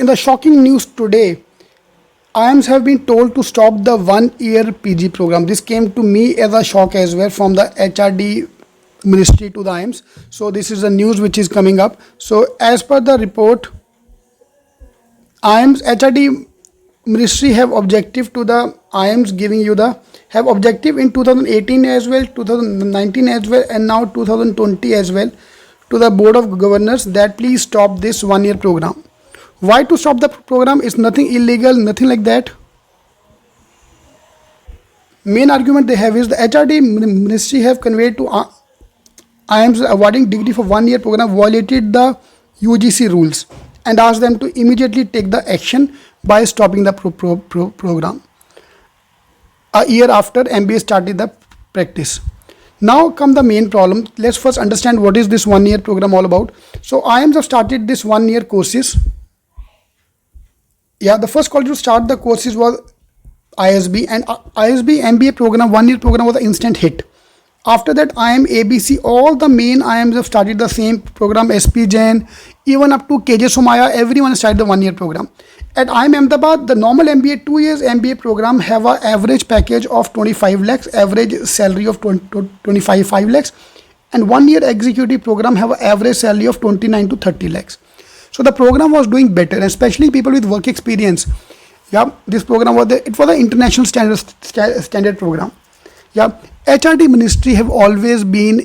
In the shocking news today, IIMs have been told to stop the 1 year PG program. This came to me as a shock as well from the HRD ministry to the IIMs. So this is the news which is coming up. So as per the report, IIMs HRD ministry have objective to the IIMs giving you the have objective in 2018 as well, 2019 as well, and now 2020 as well to the board of governors that please stop this 1 year program. Why to stop the program? It's nothing illegal, nothing like that. Main argument they have is the HRD ministry have conveyed to IIMs awarding degree for 1 year program violated the UGC rules and asked them to immediately take the action by stopping the program. A year after MBA started the practice. Now come the main problem. Let's first understand what is this 1 year program all about. So IIMs have started this 1 year courses. Yeah, the first college to start the courses was ISB, and ISB MBA program 1 year program was an instant hit. After that, IIM ABC, all the main IIMs have started the same program. SP Jain, even up to KJ Somaya, everyone started the 1 year program. At IIM Ahmedabad, the normal MBA 2 years MBA program have an average package of 25 lakhs, average salary of 25 lakhs, and 1 year executive program have an average salary of 29 to 30 lakhs. So the program was doing better, especially people with work experience. Yeah, this program was it was an international standard program. Yeah, HRD ministry have always been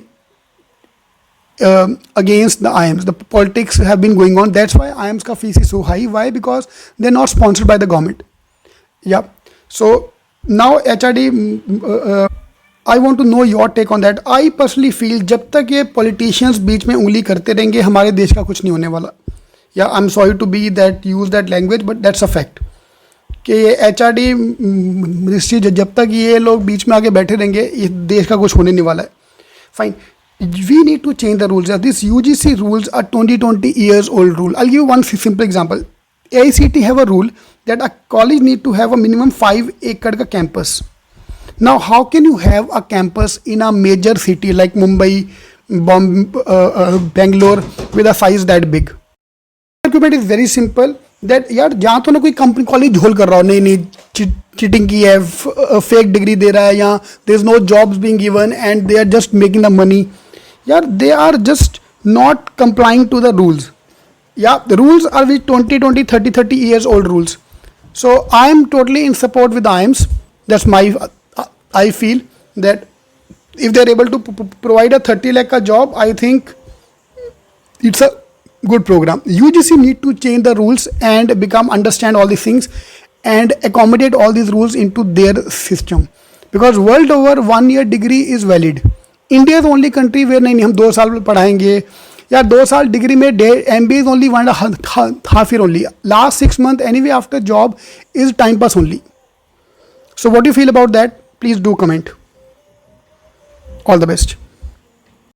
against the IIMs. The politics have been going on. That's why IIMs ka fees is so high. Why? Because they're not sponsored by the government. Yeah. So now HRD, I want to know your take on that. I personally feel जब तक ये politicians बीच में उंगली करते रहेंगे हमारे देश का कुछ नहीं होने वाला. Yeah, I'm sorry to be that use that language, but that's a fact. कि ये HRD मिनिस्ट्री जब तक ये लोग बीच में आके बैठे रहेंगे इस देश का कुछ होने नहीं वाला है. Fine. We need to change the rules. These UGC rules are 20 years old rule. I'll give you one simple example. AICT have a rule that a college need to have a minimum 5 acre ka campus. Now, how can you have a campus in a major city like Mumbai, Bangalore with a size that big? Argument is very simple that यार जहाँ तो ना कोई company college झोल कर रहा हो, नहीं चीटिंग की है, फेक डिग्री दे रहा है, या there is no jobs being given and they are just making the money. यार they are just not complaining to the rules. Yeah, the rules are with 20, 30 years old rules. So I am totally in support with the IIMs. That's my, I feel that if they're able to provide a 30 lakh ka job, I think it's a good program. UGC need to change the rules and understand all these things and accommodate all these rules into their system. Because world over 1 year degree is valid. India is the only country where नहीं हम 2 साल पढ़ाएंगे या 2 साल degree में MBA is only 1.5 year only. Last 6 months anyway after job is time pass only. So what do you feel about that? Please do comment. All the best.